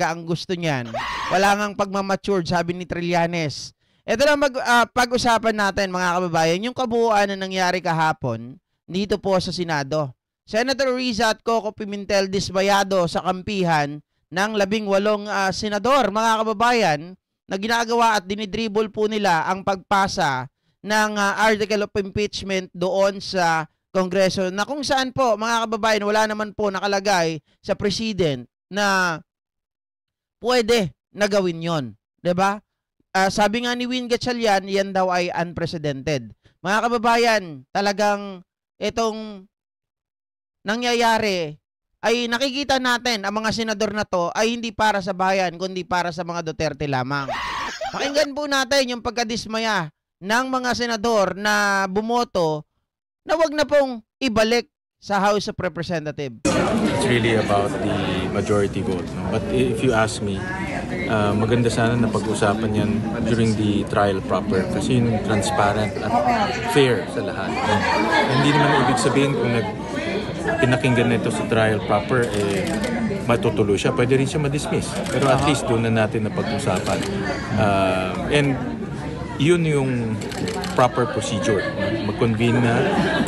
ang gusto niyan. Wala ngang pagmamatured, sabi ni Trillanes. Ito na pag-usapan natin mga kababayan, yung kabuuan na nangyari kahapon dito po sa Senado. Senator Riza at Coco Pimentel disbayado sa kampihan ng 18 senador mga kababayan na ginagawa at dinidribble po nila ang pagpasa ng article of impeachment doon sa Kongreso na kung saan po mga kababayan wala naman po nakalagay sa President na pwede na gawin yon, 'di ba? Sabi nga ni Win Gatchalian, yan daw ay unprecedented. Mga kababayan, talagang itong nangyayari ay nakikita natin ang mga senador na to ay hindi para sa bayan kundi para sa mga Duterte lamang. Pakinggan po natin yung pagkadismaya ng mga senador na bumoto na wag na pong ibalik sa House of Representatives. It's really about the majority vote. No? But if you ask me, maganda sana na pag-usapan yan during the trial proper kasi yun transparent at fair sa lahat. Hindi naman ibig sabihin kung pinakinggan nito sa trial proper, matutuloy siya. Pwede rin siya ma-dismiss. Pero at least doon na natin na pag-usapan. And yun yung proper procedure. Mag-convene na,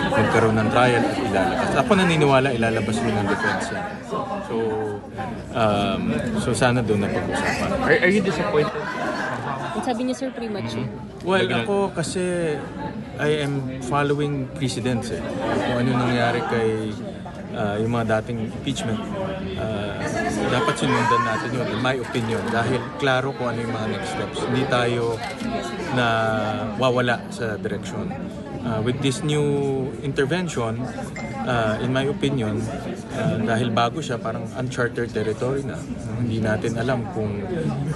magkaroon ng trial at ilalabas. Ako naniniwala ilalabas rin ng defense yan. So sana doon na pag-usapan. Are you disappointed? Sabi niya, sir, premature. Well, ako kasi I am following precedents eh. Kung ano nangyari kay yung mga dating impeachment, dapat sinundan natin yun, in my opinion, dahil klaro kung ano yung mga next steps. Hindi tayo na wawala sa direksyon. With this new intervention, in my opinion, dahil bago siya, parang uncharted territory na. Hindi natin alam kung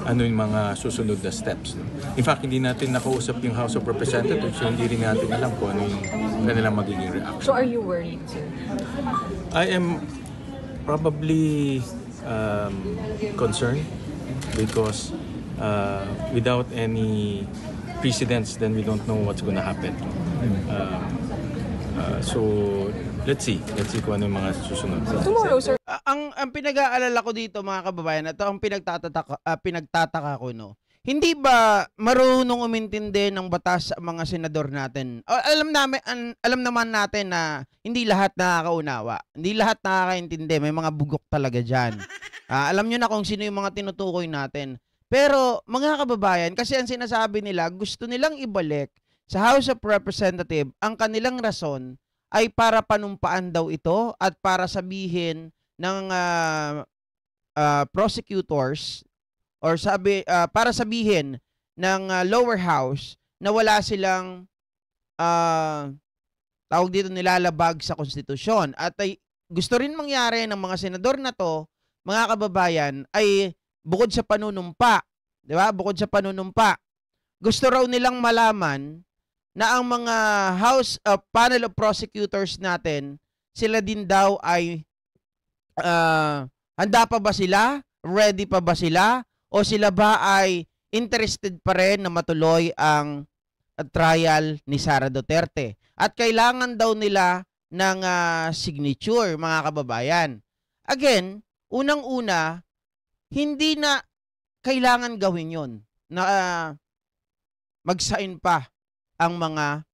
ano yung mga susunod na steps. In fact, hindi natin nakausap yung House of Representatives, so hindi rin natin alam kung ano yung kanilang magiging reaction. So are you worried, sir? I am probably concerned because without any precedents, then we don't know what's going to happen. So let's see kung ano yung mga susunod. Tomorrow, sir. Ang pinag-aalala ko dito mga kababayan, at ang pinagtataka ko, no. Hindi ba marunong umintindi ng batas ang mga senador natin? Alam naman natin na hindi lahat nakakaunawa. Hindi lahat nakakaintindi. May mga bugok talaga diyan. Alam niyo na kung sino yung mga tinutukoy natin. Pero mga kababayan, kasi ang sinasabi nila, gusto nilang ibalik sa House of Representatives, ang kanilang rason ay para panumpaan daw ito at para sabihin ng prosecutors or para sabihin ng lower house na wala silang tawag dito nilalabag sa konstitusyon. At ay gusto rin mangyari ng mga senador na to, mga kababayan, ay bukod sa panunumpa, 'di ba? Bukod sa panunumpa, gusto raw nilang malaman na ang mga House panel of prosecutors natin, sila din daw ay handa pa ba sila? Ready pa ba sila? O sila ba ay interested pa rin na matuloy ang trial ni Sara Duterte? At kailangan daw nila ng signature, mga kababayan. Again, unang-una, hindi na kailangan gawin yon na mag-sign pa ang mga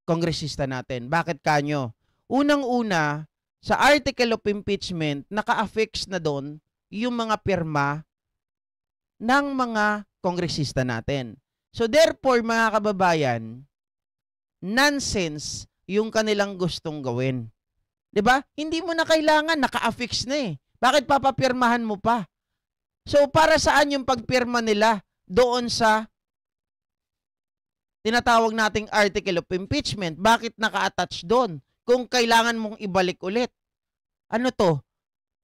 kongresista natin. Bakit kanyo? Unang-una, sa article of impeachment, naka-affix na doon yung mga pirma ng mga kongresista natin. So therefore, mga kababayan, nonsense yung kanilang gustong gawin. 'Di ba? Hindi mo na kailangan, naka-affix na eh. Bakit papapirmahan mo pa? So para saan yung pagpirma nila doon sa tinatawag nating article of impeachment? Bakit naka-attach doon? Kung kailangan mong ibalik ulit. Ano to?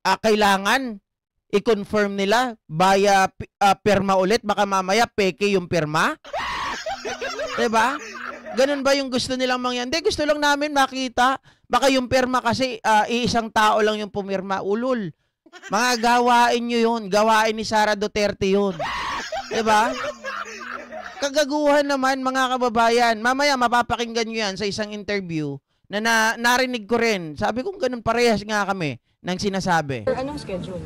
Kailangan i-confirm nila via pirma ulit, baka mamaya peke yung pirma? 'Di ba? Ganun ba yung gusto nilang mangyari? Hindi, gusto lang namin makita. Baka yung pirma kasi iisang tao lang yung pumirma. Ulol. Mga gawain nyo yun. Gawain ni Sara Duterte yun. 'Di ba? Kagaguhan naman mga kababayan. Mamaya mapapakinggan nyo yan sa isang interview na narinig ko rin. Sabi ko ganun, parehas nga kami ng sinasabi. Sir, anong schedule?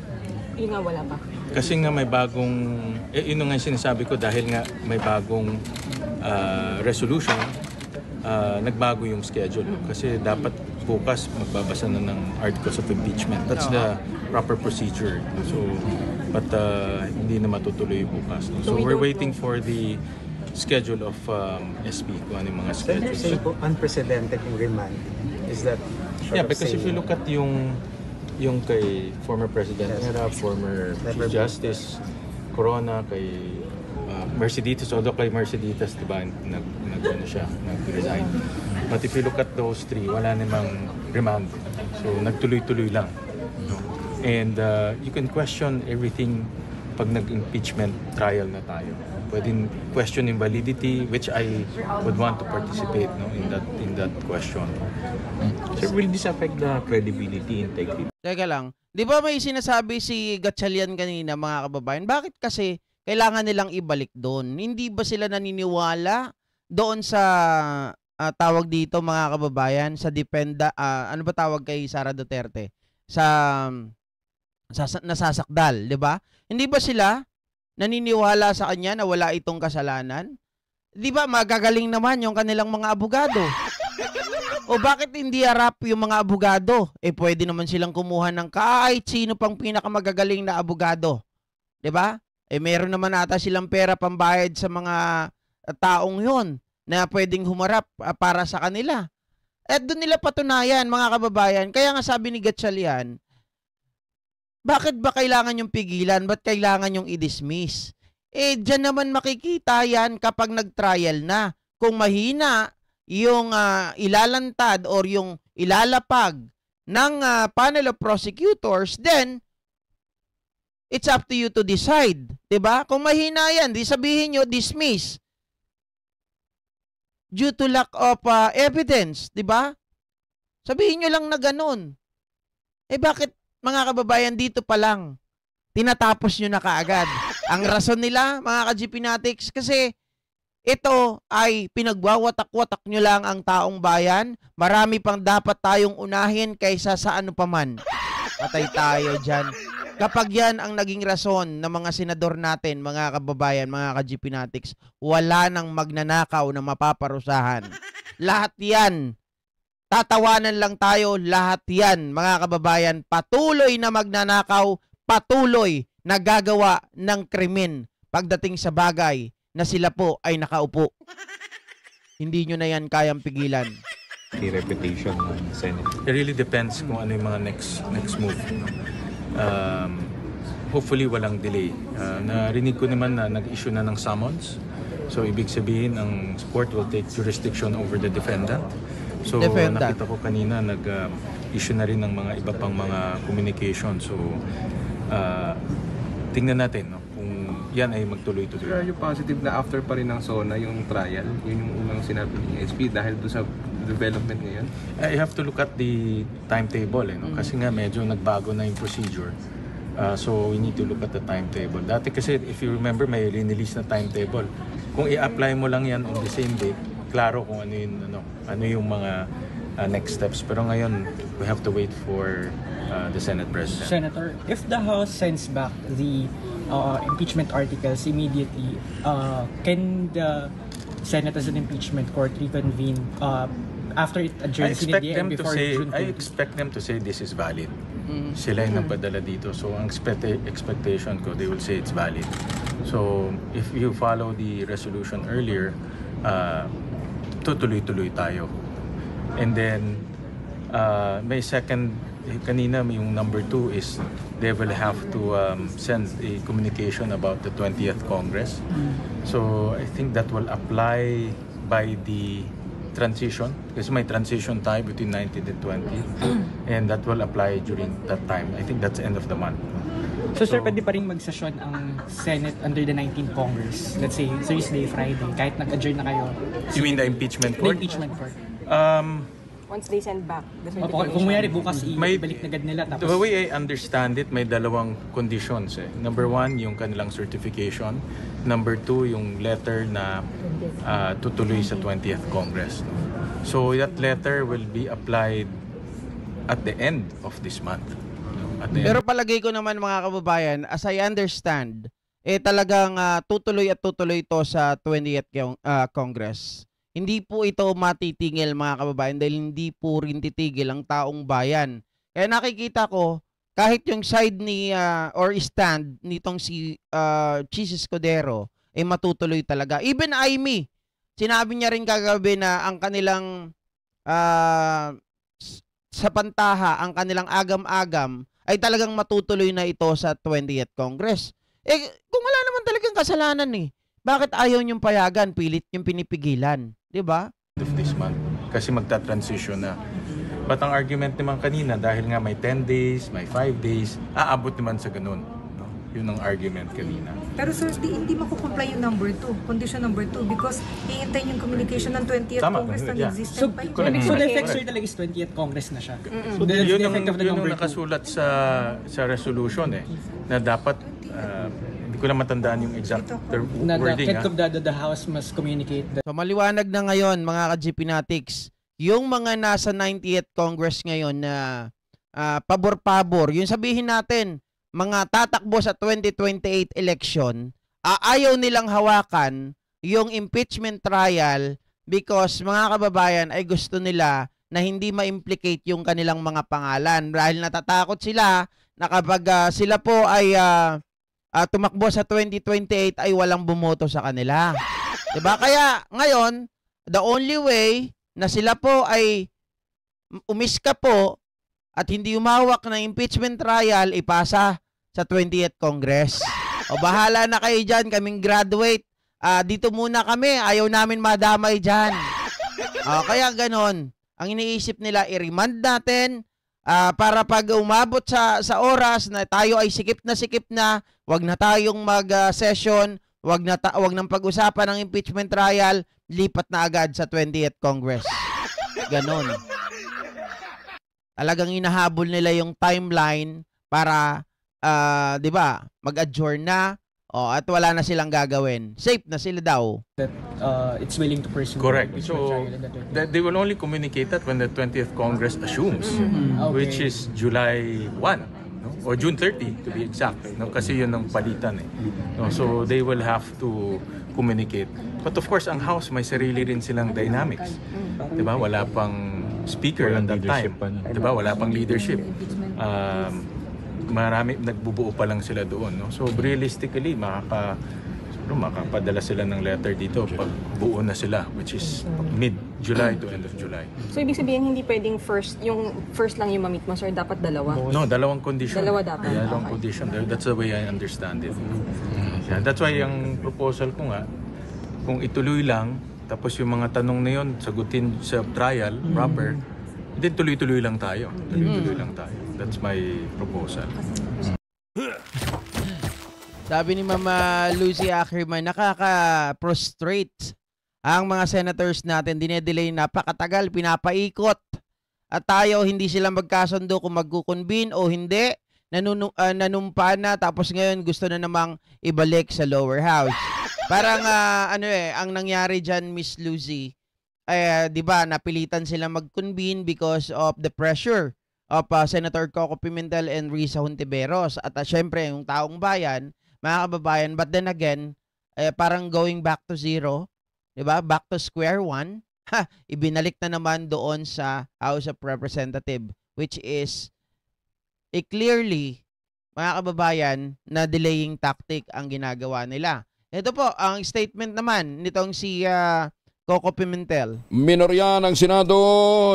Yung nga wala pa. Kasi nga may bagong, yun nga yung sinasabi ko dahil nga may bagong resolution, nagbago yung schedule. Kasi dapat bukas magbabasa na ng articles of impeachment. That's the proper procedure. So, but hindi na matutuloy bukas. So we're waiting for the schedule of SP, kung ano yung mga schedules. Saying po, unprecedented yung remand. Is that Yeah, because if you look at yung kay former President Era, former Chief Justice Corona, kay Merceditas, although kay Merceditas, diba, nag-resign. But if you look at those three, wala namang remand. So, nagtuloy-tuloy lang. And you can question everything pag nag-impeachment trial na tayo. Pwedeng question yung validity, which I would want to participate in that question. Sir, will this affect the credibility, integrity? Teka lang. Di ba may sinasabi si Gatchalian kanina, mga kababayan? Bakit kasi kailangan nilang ibalik doon? Hindi ba sila naniniwala doon sa tawag dito, mga kababayan, sa ano ba tawag kay Sara Duterte? Nasasakdal, di ba? Hindi ba sila naniniwala sa kanya na wala itong kasalanan? Di ba magagaling naman yung kanilang mga abogado? O bakit hindi harap yung mga abogado? Pwede naman silang kumuha ng kahit sino pang pinakamagagaling na abogado. 'Di ba? Meron naman ata silang pera pambayad sa mga taong 'yon na pwedeng humarap para sa kanila. At doon nila patunayan, mga kababayan. Kaya nga sabi ni Gatchalian, bakit ba kailangan yung pigilan? Ba't kailangan yung i-dismiss? Diyan naman makikita yan kapag nag-trial na. Kung mahina yung ilalantad or yung ilalapag ng panel of prosecutors, then it's up to you to decide. Diba? Kung mahina yan, di sabihin nyo, dismiss. Due to lack of evidence. Diba? Sabihin nyo lang na ganun. Bakit, mga kababayan, dito pa lang, tinatapos nyo na kaagad? Ang rason nila, mga ka-GP Natics, kasi ito ay pinagwawatak-watak nyo lang ang taong bayan. Marami pang dapat tayong unahin kaysa sa ano paman. Patay tayo dyan. Kapag yan ang naging rason ng mga senador natin, mga kababayan, mga ka-GP Natics, wala nang magnanakaw na mapaparusahan. Lahat yan. Tatawanan lang tayo, lahat yan, mga kababayan, patuloy na magnanakaw, patuloy na gagawa ng krimen pagdating sa bagay na sila po ay nakaupo. Hindi nyo na yan kayang pigilan. The reputation ng Senate. It really depends kung ano yung mga next move. Hopefully walang delay. Narinig ko naman na nag-issue na ng summons. So ibig sabihin ang court will take jurisdiction over the defendant. So nakita ko kanina nag-issue na rin ng mga iba pang mga communication. So tingnan natin kung yan ay magtuloy-tuloy. Are you positive na after pa rin ng SONA yung trial? Yun yung unang sinabi ni SP dahil doon sa development ngayon? I have to look at the timetable. Kasi nga medyo nagbago na yung procedure. So we need to look at the timetable. Dati kasi if you remember may release na timetable. Kung i-apply mo lang yan on the same date, klaro kung ano yung mga next steps. Pero ngayon, we have to wait for the Senate President. Senator, if the House sends back the impeachment articles immediately, can the Senate as an impeachment court reconvene after it adjourns in the end before June 20? I expect them to say this is valid. Sila yung nagpadala dito. So ang expectation ko, they will say it's valid. So if you follow the resolution earlier, tutuloy-tuloy tayo. And then may second, kanina yung number 2 is they will have to send a communication about the 20th Congress. So I think that will apply by the transition, kasi may transition time between 19 and 20 and that will apply during that time. I think that's end of the month. So sir, pwede pa rin magsesyon ang Senate under the 19th Congress? Let's say Thursday, Friday, kahit nag-adjourn na kayo? You mean the impeachment The court? impeachment court. Once they send back the Kung mayari bukas May- ibalik na agad nila The tapos way I understand it, may dalawang conditions. Number 1, yung kanilang certification. Number 2, yung letter na tutuloy sa 20th Congress. So that letter will be applied at the end of this month. At the end, Pero palagay ko naman mga kababayan, as I understand, talagang tutuloy at tutuloy ito sa 20th Congress. Hindi po ito matitigil mga kababayan dahil hindi po rin titigil ang taong bayan. Kaya nakikita ko, kahit yung side ni or stand nitong si Chis Escudero ay matutuloy talaga. Even Amy, sinabi niya rin kagabi na ang kanilang sa pantaha, ang kanilang agam-agam ay talagang matutuloy na ito sa 20th Congress. Kung wala naman talagang kasalanan bakit ayaw niyong payagan, pilit niyong pinipigilan? Diba? of this month kasi magta-transition na. But ang argument naman kanina, dahil nga may 10 days, may 5 days, aabot naman sa ganun. No? Yun ang argument kanina. Pero sir, hindi makukomply yung number 2, condition number 2, because hihintayin yung communication ng 20th Tama, Congress na yeah. existent So, pa yun. so the effect sir talaga is 20th Congress na siya. So that's Yun the ang, effect of the yun ang number 2. nakasulat sa resolution na dapat, hindi ko na matandaan yung exact Na the wording. the House must communicate that. So maliwanag na ngayon mga ka-GPnatics, yung mga nasa 90th Congress ngayon na pabor-pabor, yung sabihin natin, mga tatakbo sa 2028 election, ayaw nilang hawakan yung impeachment trial because mga kababayan ay gusto nila na hindi ma-implicate yung kanilang mga pangalan dahil natatakot sila na kapag sila po ay tumakbo sa 2028 ay walang bumoto sa kanila. Diba? Kaya ngayon, the only way na sila po ay umiska po at hindi umawak ng impeachment trial, ipasa sa 20th Congress. O bahala na kayo dyan, kaming graduate. Dito muna kami, ayaw namin madamay dyan. Kaya ganon. Ang iniisip nila, i-remand natin para pag umabot sa oras na tayo ay sikip na, wag na tayong mag-session, wag nang pag-usapan ng impeachment trial, lipat na agad sa 20th Congress. Ganon. Talagang inahabol nila yung timeline para, di ba, mag-adjourn na at wala na silang gagawin. Safe na sila daw. That it's willing to pursue. Correct. impeachment So, trial in the 20th. they will only communicate that when the 20th Congress assumes, which is July 1, no? Or June 30 to be exact. No? Kasi yun ang palitan. No? So, they will have to communicate. But of course, ang House may sarili rin silang dynamics. Diba? Wala pang speaker at that time. Diba? Wala pang leadership. Marami, nagbubuo pa lang sila doon. No? So, realistically, makapadala sila ng letter dito pag buo na sila, which is mid-July to end of July. So, ibig sabihin, hindi pwedeng yung first lang yung mamit mo, sir, dapat dalawa? No, dalawang condition. Dalawa dapat. Dalawang condition. That's the way I understand it. Yeah, that's why yung proposal ko nga, kung ituloy lang, tapos yung mga tanong na yun, sagutin sa trial, proper, then tuloy-tuloy lang tayo. Tuloy-tuloy lang tayo. That's my proposal. Sabi ni Mama Lucy Ackerman, nakaka-prostrate ang mga senators natin. Dinedelay napakatagal, pinapaikot. At tayo, hindi sila magkasundo kung magkukonvene o hindi. Nanumpa na, tapos ngayon gusto na namang ibalik sa lower house. Parang, ang nangyari dyan, Miss Lucy, di ba, napilitan sila mag-convene because of the pressure of Senator Coco Pimentel and Risa Hontiveros. At syempre, yung taong bayan, mga kababayan, but then again, parang going back to zero, di ba? Back to square one, ibinalik na naman doon sa House of Representatives, which is clearly, mga kababayan, na delaying tactic ang ginagawa nila. Ito po, ang statement naman nitong si Coco Pimentel. Minorya ng Senado,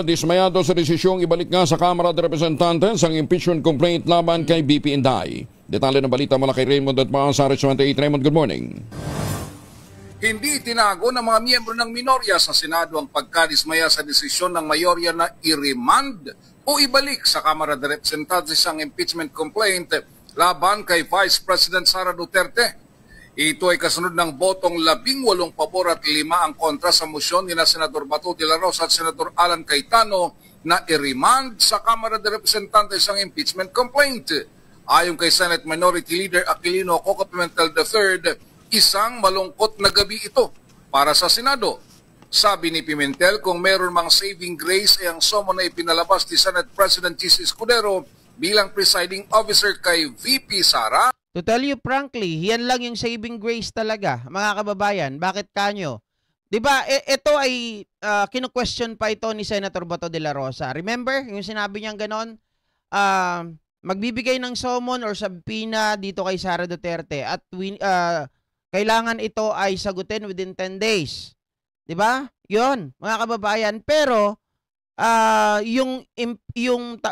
dismayado sa desisyong ibalik nga sa Kamara de Representantes ang impeachment complaint laban kay BP Inday. Detalye ng balita mula kay Raymond at mga sa 28. Raymond, good morning. Hindi tinago ng mga miyembro ng minorya sa Senado ang pagkadismaya sa desisyon ng mayorya na i-remand o ibalik sa Kamara de Representantes ang impeachment complaint laban kay Vice President Sara Duterte. Ito ay kasunod ng botong 18 pabor at 5 ang kontra sa motion ni Senador Bato de la Rosa at Senador Alan Cayetano na i-remand sa Kamara de Representantes ang impeachment complaint. Ayon kay Senate Minority Leader Aquilino Coco Pimentel III, isang malungkot na gabi ito para sa Senado. Sabi ni Pimentel, kung meron mang saving grace ay ang summon na ipinalabas ni Senate President Chis Escudero bilang presiding officer kay VP Sara. To tell you frankly, yan lang yung saving grace talaga, mga kababayan. Bakit kanyo? 'Di ba? Ito ay kino-question pa ito ni Senator Bato de la Rosa. Remember yung sinabi niyang ganon? Magbibigay ng summon or subpoena dito kay Sara Duterte at kailangan ito ay sagutin within 10 days. 'Di ba? 'Yon, mga kababayan. Pero yung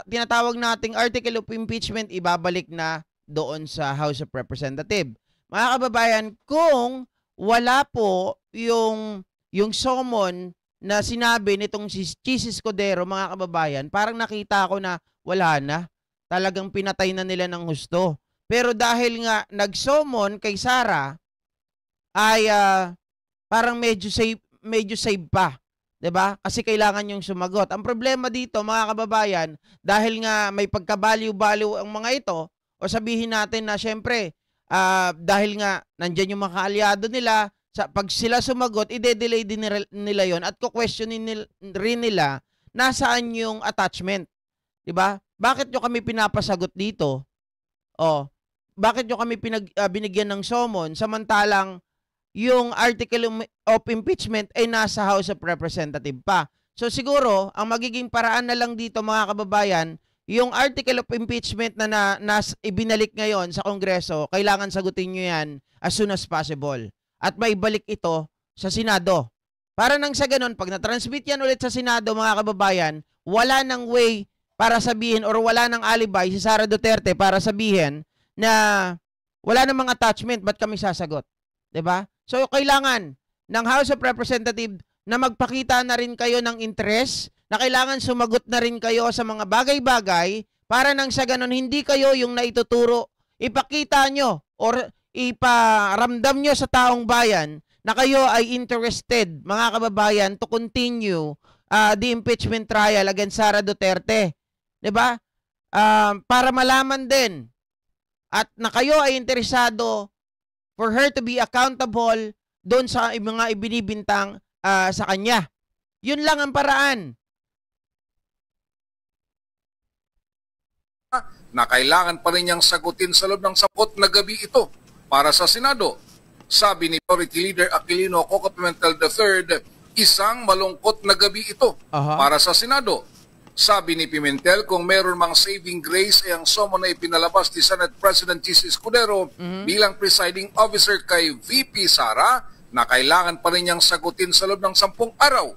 tinatawag nating article of impeachment ibabalik na doon sa House of Representatives. Mga kababayan, kung wala po yung summon na sinabi nitong si Chis Escudero, mga kababayan, parang nakita ko na wala na. Talagang pinatay na nila ng husto. Pero dahil nga nag-summon kay Sara, ay parang medyo save pa. 'Di ba? Kasi kailangan yung sumagot. Ang problema dito, mga kababayan, dahil nga may pagkabaliw-baliw ang mga ito, o sabihin natin na syempre, dahil nga nandiyan yung mga kaalyado nila, pag sila sumagot, ide-delay din nila yon at ko-questionin rin nila nasaan yung attachment. 'Di ba? Bakit nyo kami pinapasagot dito? Bakit nyo kami binigyan ng summon samantalang yung article of impeachment ay nasa House of Representatives pa? So siguro, ang magiging paraan na lang dito, mga kababayan, yung article of impeachment na ibinalik ngayon sa Kongreso, kailangan sagutin nyo yan as soon as possible. At maibalik ito sa Senado. Para nang sa ganun, pag na-transmit yan ulit sa Senado, mga kababayan, wala nang way para sabihin or wala nang alibi si Sara Duterte para sabihin na wala namang attachment, ba't kami sasagot? 'Di ba? So kailangan ng House of Representatives na magpakita na rin kayo ng interest, na kailangan sumagot na rin kayo sa mga bagay-bagay para nang sa ganun hindi kayo yung naituturo, ipakita nyo or iparamdam nyo sa taong bayan na kayo ay interested, mga kababayan, to continue the impeachment trial against Sara Duterte. 'Di ba? Para malaman din at na kayo ay interesado for her to be accountable doon sa mga ibinibintang sa kanya. Yun lang ang paraan. Na kailangan pa rin niyang sagutin sa loob ng 10 na gabi ito para sa Senado. Sabi ni Majority Leader Aquilino Coco Pimentel III, isang malungkot na gabi ito para sa Senado. Sabi ni Pimentel, kung meron mang saving grace ay ang summon na ipinalabas ni Senate President Chis Escudero bilang presiding officer kay VP Sara na kailangan pa rin niyang sagutin sa loob ng 10 araw.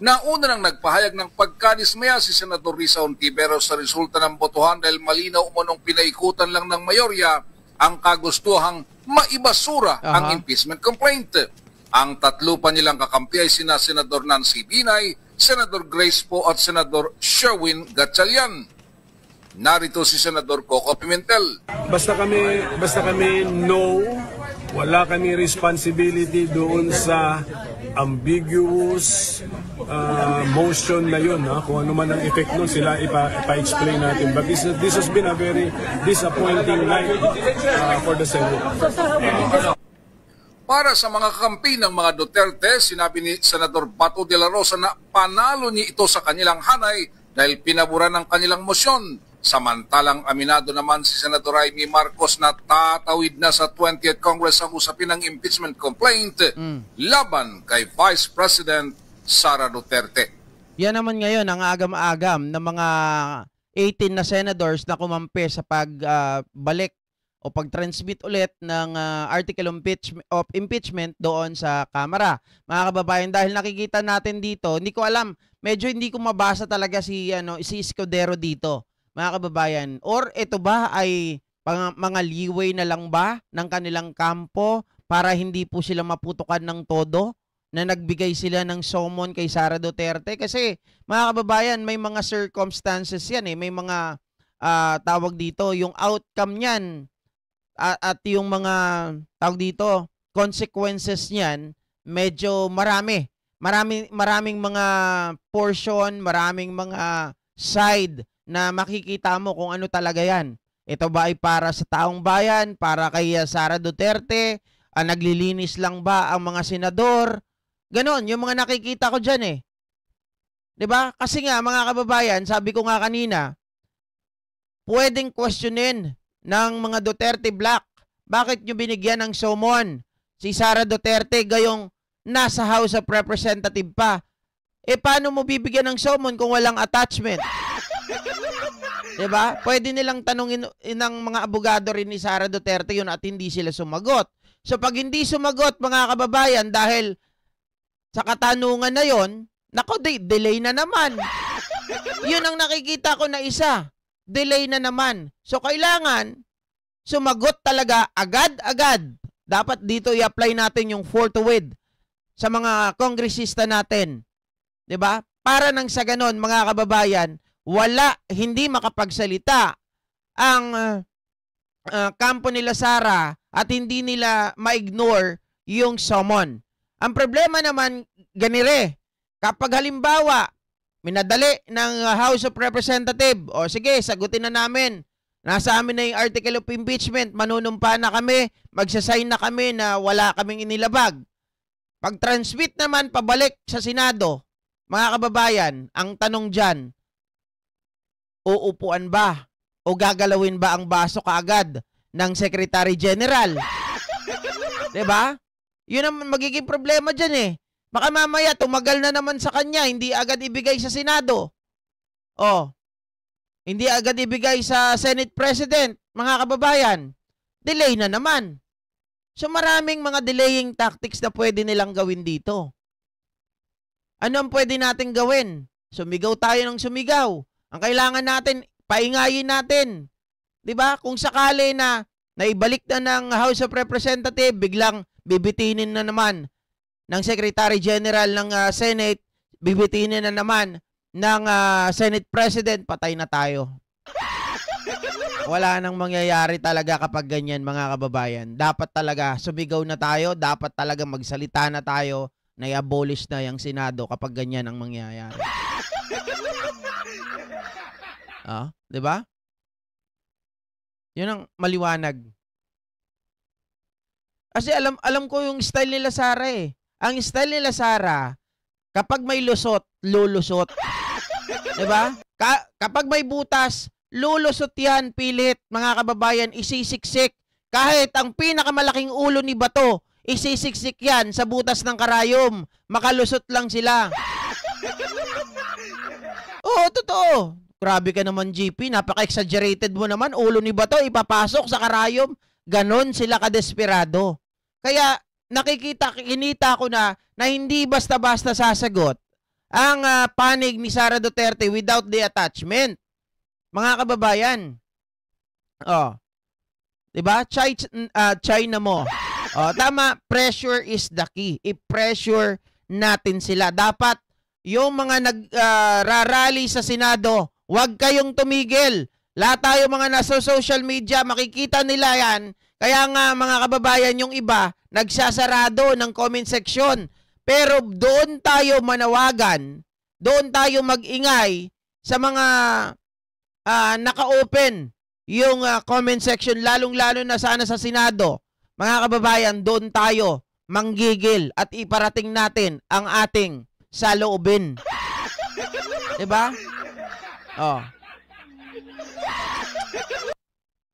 Nauna nang nagpahayag ng pagkadismaya si Senador Risa Hontiveros sa resulta ng botohan dahil malinaw umunong pinaikutan lang ng mayorya ang kagustuhang maibasura ang impeachment complaint. Ang tatlo pa nilang kakampi ay sina Senador Nancy Binay, Senador Grace Poe at Senador Sherwin Gatchalian. Narito si Senador Coco Pimentel. Basta kami no, wala kami responsibility doon sa ambiguous motion na yun. Kung ano man ang effect nun, sila ipa-explain natin. But this has been a very disappointing night for the Senate. Para sa mga kakampi ng mga Duterte, sinabi ni Senador Bato de la Rosa na panalo niya ito sa kanilang hanay dahil pinabura ng kanilang mosyon. Samantalang aminado naman si Senador Amy Marcos na tatawid na sa 20th Congress ang usapin ng impeachment complaint laban kay Vice President Sara Duterte. Yan naman ngayon ang agam-agam ng mga 18 na senators na kumampi sa pagbalik o pag-transmit ulit ng article of impeachment doon sa Kamara. Mga kababayan, dahil nakikita natin dito, hindi ko alam, medyo hindi ko mabasa talaga si Escudero dito, mga kababayan. Or ito ba ay mga leeway na lang ba ng kanilang kampo para hindi po sila maputukan ng todo na nagbigay sila ng summon kay Sara Duterte? Kasi mga kababayan, may mga circumstances yan may mga tawag dito, yung outcome niyan at yung mga tawag dito, consequences niyan, medyo maraming mga portion, maraming mga side na makikita mo kung ano talaga yan. Ito ba ay para sa taong bayan, para kay Sara Duterte, naglilinis lang ba ang mga senador? Ganon, yung mga nakikita ko dyan 'Di ba? Kasi nga mga kababayan, sabi ko nga kanina, pwedeng questionin ng mga Duterte Black. Bakit nyo binigyan ng summon si Sara Duterte gayong nasa House of Representative pa? Paano mo bibigyan ng summon kung walang attachment? Diba? Pwede nilang tanungin ng mga abogado rin ni Sara Duterte yun at hindi sila sumagot. So pag hindi sumagot, mga kababayan, dahil sa katanungan na yon, nako, delay na naman. Yun ang nakikita ko na isa. Delay na naman. So kailangan sumagot talaga agad-agad. Dapat dito i-apply natin yung for to with sa mga kongresista natin. 'Di ba? Para nang sa ganon, mga kababayan, hindi makapagsalita ang kampo nila Sara at hindi nila ma-ignore yung summon. Ang problema naman, ganire, kapag halimbawa, minadali ng House of Representative, o sige, sagutin na namin, nasa amin na yung article of impeachment, manunumpa na kami, magsasign na kami na wala kaming inilabag. Pag-transmit naman pabalik sa Senado, mga kababayan, ang tanong dyan, uupuan ba o gagalawin ba ang baso kaagad ng Secretary General? Diba? Yun ang magiging problema dyan eh. Baka mamaya tumagal na naman sa kanya, hindi agad ibigay sa Senado. Hindi agad ibigay sa Senate President, mga kababayan. Delay na naman. So maraming mga delaying tactics na pwede nilang gawin dito. Ano ang pwede natin gawin? Sumigaw tayo ng sumigaw. Ang kailangan natin, paingayin natin. 'Di ba? Kung sakali na naibalik na ng House of Representatives, biglang bibitinin na naman ng Secretary General ng Senate, bibitinin na naman ng Senate President, patay na tayo. Wala nang mangyayari talaga kapag ganyan, mga kababayan. Dapat talaga sumigaw na tayo, dapat talaga magsalita na tayo na i-abolish na yung Senado kapag ganyan ang mangyayari. 'Di ba? Yun ang maliwanag. Kasi alam ko yung style nila Sara eh. Ang style nila Sara, kapag may lusot, lulusot. 'Di ba? Kapag may butas, lulusot yan, pilit, mga kababayan, isisiksik. Kahit ang pinakamalaking ulo ni Bato, isisiksik yan sa butas ng karayom. Makalusot lang sila. Oo, totoo. Grabe ka naman, GP. Napaka-exaggerated mo naman. Ulo ni Bato, ipapasok sa karayom. Ganon sila kadesperado. Kaya, kinita ko na hindi basta-basta sasagot ang panig ni Sara Duterte without the attachment. Mga kababayan. Diba? China mo. Tama, pressure is the key. I-pressure natin sila. Dapat yung mga nagrarally sa Senado, huwag kayong tumigil. Lahat tayo mga nasa social media, makikita nila yan. Kaya nga mga kababayan, yung iba, nagsasarado ng comment section. Pero doon tayo manawagan, doon tayo mag-ingay sa mga naka-open yung comment section, lalong-lalo na sana sa Senado. Mga kababayan, doon tayo manggigil at iparating natin ang ating saloobin. Diba?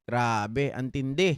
Grabe, ang tindi.